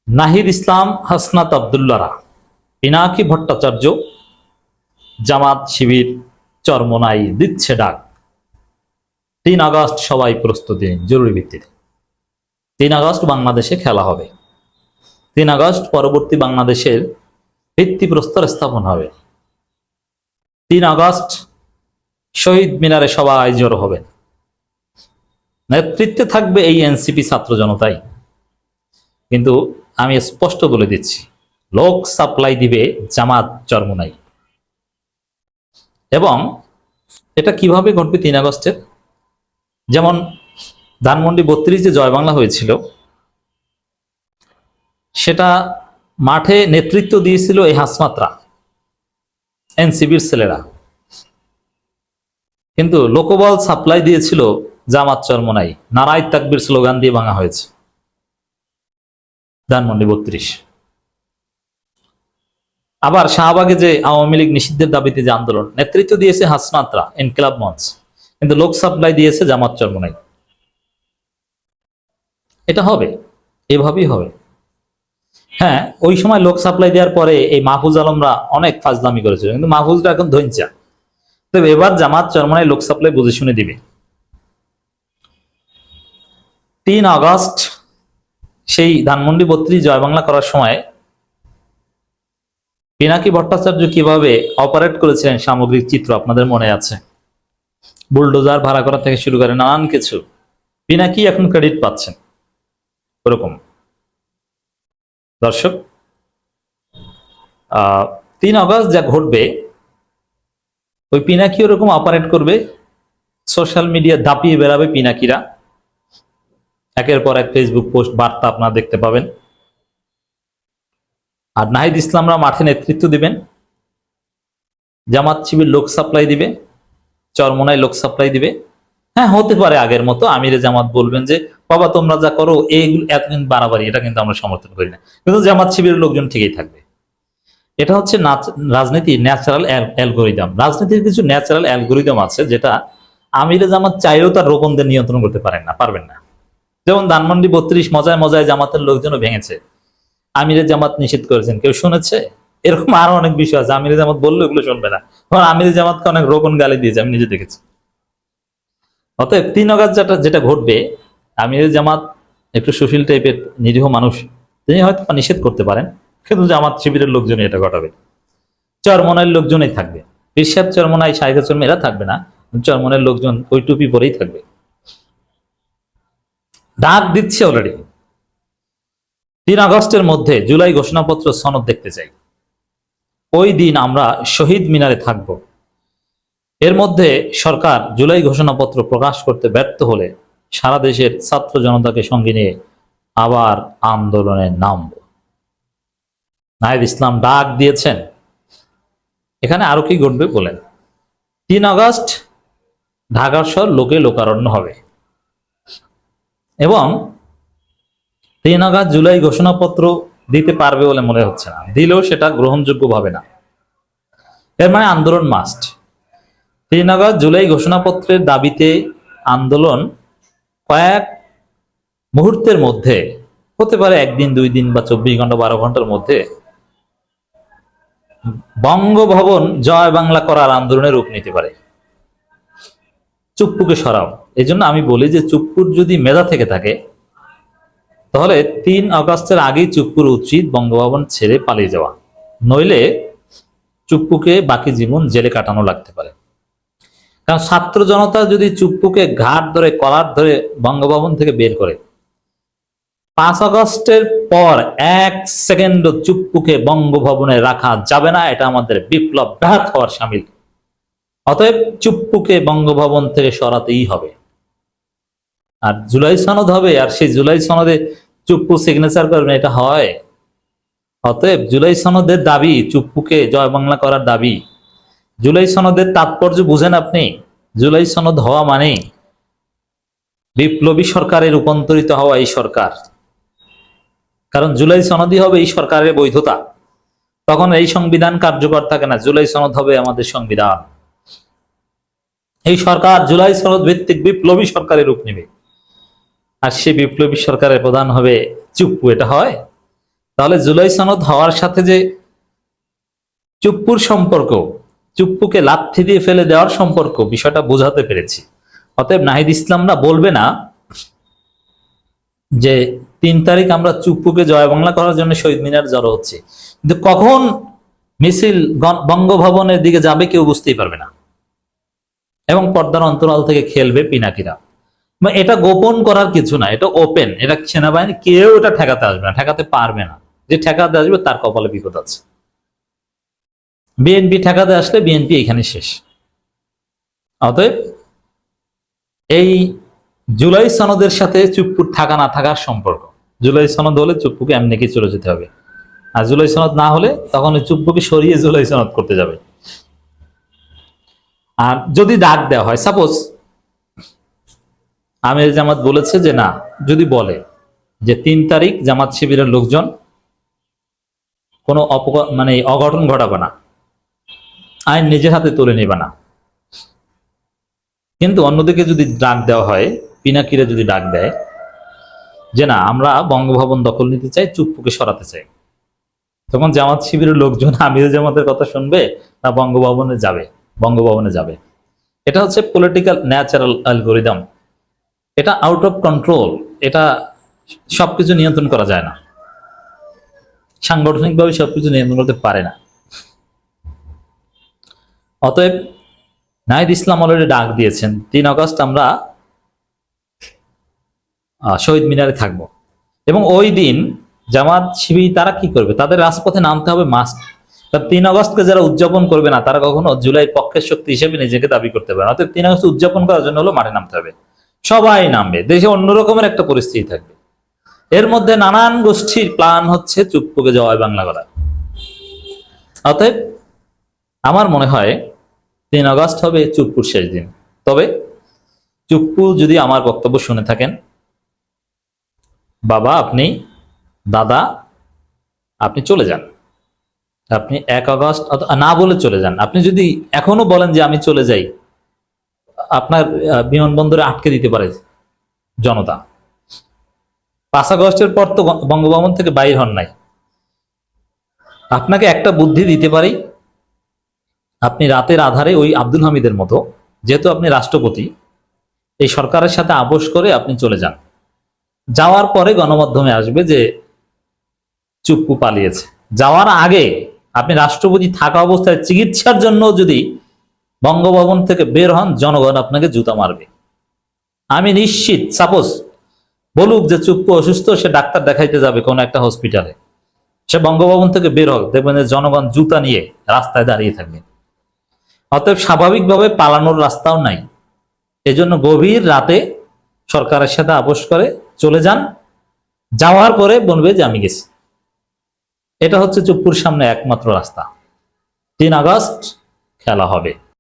নাহিদ ইসলাম, হাসনাত আবদুল্লাহরা, পিনাকি ভট্টাচার্য, জামাত শিবির চরমোনাই দিচ্ছে ডাক। 3 আগস্ট সবাই প্রস্তুতি নিন জরুরি ভিত্তিতে। 3 আগস্ট বাংলাদেশে খেলা হবে। 3 আগস্ট পরবর্তী বাংলাদেশের ভিত্তিপ্রস্তর স্থাপন হবে। 3 আগস্ট শহীদ মিনারে সবাই জড়ো হবে। নেতৃত্বে থাকবে এই এনসিপি ছাত্র জনতাই। কিন্তু আমি স্পষ্ট বলে দিচ্ছি, লোক সাপ্লাই দিবে জামাত চরমোনাই। এবং এটা কিভাবে ঘটবে 3 আগস্টের? যেমন ধানমন্ডি 32 যে জয় বাংলা হয়েছিল, সেটা মাঠে নেতৃত্ব দিয়েছিল এই হাসমাত্রা, এনসিবির ছেলেরা, কিন্তু লোকবল সাপ্লাই দিয়েছিল জামাত চরমোনাই। নারাই তাকবীর স্লোগান দিয়ে ভাঙা হয়েছে ধানমন্ডি 32। আবার শাহবাগে যে আওয়ামী লীগ নিষিদ্ধের দাবিতে যে আন্দোলন, নেতৃত্ব দিয়েছে হাসনাতরা, ইনকিলাব মঞ্চ, কিন্তু লোক সাপ্লাই দিয়েছে জামাত চরমোনাই। এটা হবে, এভাবেই হবে। হ্যাঁ, ওই সময় লোক সাপ্লাই দেওয়ার পরে এই মাহফুজ আলমরা অনেক ফাজলামি করেছিল, কিন্তু মাহফুজরা এখন ধৈর্যা। তবে এবার জামাত চরমোনাই লোক সাপ্লাই বুঝে শুনে দিবে। 3 আগস্ট সেই ধানমন্ডি 32 জয় বাংলা করার সময় পিনাকি ভট্টাচার্য কিভাবে অপারেট করেছিলেন সামগ্রিক চিত্র আপনাদের মনে আছে। বুলডোজার ভাড়া করা থেকে শুরু করে নানান কিছু, পিনাকি এখন ক্রেডিট পাচ্ছেন। ওরকম দর্শক, 3 আগস্ট যা ঘটবে, ওই পিনাকি ওরকম অপারেট করবে। সোশ্যাল মিডিয়া দাপিয়ে বেড়াবে পিনাকিরা, একের পর এক ফেসবুক পোস্ট, বার্তা আপনারা দেখতে পাবেন। আর নাহিদ ইসলামরা মাঠে নেতৃত্ব দিবেন, জামাত শিবির লোক সাপ্লাই দিবে, চরমোনাই লোক সাপ্লাই দিবে। হ্যাঁ, হতে পারে আগের মতো আমিরে জামাত বলবেন যে বাবা তোমরা যা করো এইগুলো এতদিন বাড়াবাড়ি, এটা কিন্তু আমরা সমর্থন করি না, কিন্তু জামাত শিবিরের লোকজন ঠিকই থাকবে। এটা হচ্ছে রাজনীতির ন্যাচারাল অ্যালগোরিদম। রাজনীতির কিছু ন্যাচারাল অ্যালগোরিদম আছে যেটা আমিরে জামাত চাইলেও তার রোপণদের নিয়ন্ত্রণ করতে পারবেন না। যেমন ধানমন্ডি 32 মজায় মজায় জামাতের লোকজনও ভেঙেছে, আমিরে জামাত নিষেধ করেছেন, কেউ শুনেছে? এরকম আরো অনেক বিষয় আছে, আমিরে জামাত বললে এগুলো শুনবে না। আমিরে জামাতকে অনেক রোপণ গালি দিয়েছে, আমি নিজে দেখেছি। অতএব 3 আগস্ট যেটা ঘটবে, আমিরে জামাত একটু সুশীল টাইপের নিরীহ মানুষ, তিনি হয়তো নিষেধ করতে পারেন, কিন্তু জামাত শিবিরের লোকজনই এটা ঘটাবে। চরমোনাইয়ের লোকজনই থাকবে, ইরশাদ চরমোনাই, শাহিদা চরমোনাই এরা থাকবে না, চরমোনাইয়ের লোকজন ওই টুপি পরেই থাকবে। ডাক দিচ্ছে অলরেডি। 3 আগস্টের মধ্যে জুলাই ঘোষণাপত্র সনদ দেখতে চাই। ওই দিন আমরা শহীদ মিনারে থাকব। এর মধ্যে সরকার জুলাই ঘোষণাপত্র প্রকাশ করতে ব্যর্থ হলে সারা দেশের ছাত্র জনতাকে সঙ্গে নিয়ে আবার আন্দোলনে নামব। নাহিদ ইসলাম ডাক দিয়েছেন। এখানে আরো কি ঘটবে বলেন। 3 আগস্ট ঢাকার শহর লোকে লোকারণ্য হবে এবং 3 আগস্ট জুলাই ঘোষণাপত্র দিতে পারবে বলে মনে হচ্ছে না, দিলেও সেটা গ্রহণযোগ্য হবে না। এর মানে আন্দোলন মাস্ট। 3 আগস্ট জুলাই ঘোষণাপত্রের দাবিতে আন্দোলন কয়েক মুহূর্তের মধ্যে, হতে পারে 1 দিন 2 দিন বা 24 ঘন্টা 12 ঘন্টার মধ্যে, বঙ্গভবন জয় বাংলা করার আন্দোলনের রূপ নিতে পারে। চুপ্পুকে সরাও। এই জন্য আমি বলি যে চুপ্পুর যদি মেধা থেকে থাকে তাহলে 3 আগস্টের আগেই চুপ্পুর উচিত বঙ্গভবন ছেড়ে পালিয়ে যাওয়া, নইলে চুপ্পুকে বাকি জীবন জেলে কাটানো লাগতে পারে। কারণ ছাত্র জনতা যদি চুপ্পুকে ঘাট ধরে কলার ধরে বঙ্গভবন থেকে বের করে, 5 আগস্টের পর 1 সেকেন্ডও চুপ্পুকে বঙ্গভবনে রাখা যাবে না। এটা আমাদের বিপ্লব ব্যাহত হওয়ার সামিল। অতএব চুপ্পুকে বঙ্গভবন থেকে সরাতেই হবে। আর জুলাই সনদ হবে, আর সেই জুলাই সনদে চুপ্পু সিগনেচার করবেন, এটা হয়? অতএব জুলাই সনদের দাবি চুপ্পুকে জয় বাংলা করার দাবি। জুলাই সনদের তাৎপর্য বুঝেন আপনি? জুলাই সনদ হওয়া মানে বিপ্লবী সরকারে রূপান্তরিত হওয়া এই সরকার। কারণ জুলাই সনদই হবে এই সরকারের বৈধতা। তখন এই সংবিধান কার্যকর থাকে না, জুলাই সনদ হবে আমাদের সংবিধান। এই সরকার জুলাই সনদ ভিত্তিক বিপ্লবী সরকারের রূপ নেবে, আর সেই বিপ্লবী সরকারের প্রধান হবে চুপ্পু। এটা হয়? তাহলে জুলাই সনদ হওয়ার সাথে যে চুপ্পুর সম্পর্ক, চুপ্পুকে লাথি দিয়ে ফেলে দেওয়ার সম্পর্ক, বিষয়টা বোঝাতে পেরেছি। অতএব নাহিদ ইসলামরা বলবে না যে 3 তারিখ আমরা চুপ্পুকে জয় বাংলা করার জন্য শহীদ মিনার জড়ো হচ্ছে, কিন্তু কখন মিছিল বঙ্গভবনের দিকে যাবে কেউ বুঝতেই পারবে না, এবং পর্দার অন্তরাল থেকে খেলবে পিনাকিরা। এটা গোপন করার কিছু না, এটা ওপেন, এটা সেনাবাহিনী কেউ এটা ঠেকাতে আসবে না, ঠেকাতে পারবে না। যে ঠেকাতে আসবে তার কপালে বিপদ আছে। বিএনপি ঠেকাতে আসলে বিএনপি এখানে শেষ। অতএব এই জুলাই সনদের সাথে চুপ্পুর থাকা না থাকার সম্পর্ক, জুলাই সনদ হলে চুপ্পুকে এমনিকে চলে যেতে হবে, আর জুলাই সনদ না হলে তখন ওই চুপ্পুকে সরিয়ে জুলাই সনদ করতে যাবে। আর যদি ডাক দেওয়া হয়, সাপোজ আমির জামাত বলেছে যে না, যদি বলে যে 3 তারিখ জামাত শিবিরের লোকজন কোনো অঘটন ঘটাবে না, আইন নিজের হাতে তুলে নেবে না, কিন্তু অন্যদিকে যদি ডাক দেওয়া হয়, পিনাকিরে যদি ডাক দেয় যে না আমরা বঙ্গভবন দখল নিতে চাই, চুপ্পুকে সরাতে চাই, তখন জামাত শিবিরের লোকজন আমির জামাতের কথা শুনবে না বঙ্গভবনে যাবে? বঙ্গভবনে যাবে। এটা হচ্ছে পলিটিক্যাল ন্যাচারাল অ্যালগোরিদম, এটা আউট অফ কন্ট্রোল, এটা সবকিছু নিয়ন্ত্রণ করা যায় না, সাংগঠনিকভাবে সবকিছু নিয়ন্ত্রণ করতে পারে না। অতএব নাহিদ ইসলাম অলরেডি ডাক দিয়েছেন 3 আগস্ট আমরা শহীদ মিনারে থাকব, এবং ওই দিন জামাত শিবির তারা কি করবে, তাদের রাজপথে নামতে হবে মাস্ট। 3 আগস্টকে যারা উদযাপন করবে না, তারা কখনো জুলাই পক্ষের শক্তি হিসেবে নিজেকে দাবি করতে পারে না। অতএব 3 আগস্ট উদযাপন করার জন্য হলো মাঠে নামতে হবে, সবাই নামবে, দেশে অন্যরকমের একটা পরিস্থিতি থাকবে। এর মধ্যে নানান গোষ্ঠীর প্ল্যান হচ্ছে চুপ্পুকে জয় বাংলা করা। অতএব আমার মনে হয় 3 আগস্ট হবে চুপ্পুর শেষ দিন। তবে চুপ্পু যদি আমার বক্তব্য শুনে থাকেন, বাবা আপনি, দাদা আপনি চলে যান, আপনি 1 আগস্ট না বলে চলে যান। আপনি যদি এখনো বলেন যে আমি চলে যাই, আপনার বিমানবন্দরে আটকে দিতে পারে জনতা। 5 আগস্টের পর তো বঙ্গভবন থেকে বাইর হন নাই। আপনাকে একটা বুদ্ধি দিতে পারি, আপনি রাতের আধারে ওই আব্দুল হামিদের মতো, যেহেতু আপনি রাষ্ট্রপতি, এই সরকারের সাথে আপোষ করে আপনি চলে যান। যাওয়ার পরে গণমাধ্যমে আসবে যে চুপ্পু পালিয়েছে। যাওয়ার আগে আপনি রাষ্ট্রপতি থাকা অবস্থায় চিকিৎসার জন্য যদি বঙ্গভবন থেকে বের হন, জনগণ আপনাকে জুতা মারবে। আমি নিশ্চিত, সাপোজ বলুক যে চুপ্পু অসুস্থ, সে ডাক্তার দেখাইতে যাবে কোন একটা হসপিটালে, সে বঙ্গভবন থেকে বের হোক, দেখবেন যে জনগণ জুতা নিয়ে রাস্তায় দাঁড়িয়ে থাকবে। অতএব স্বাভাবিকভাবে পালানোর রাস্তাও নাই। এজন্য গভীর রাতে সরকারের সাথে আপোষ করে চলে যান, যাওয়ার পরে বলবে যে আমি গেছি। এটা হচ্ছে চুপ্পুর সামনে একমাত্র রাস্তা। 3 আগস্ট খেলা হবে।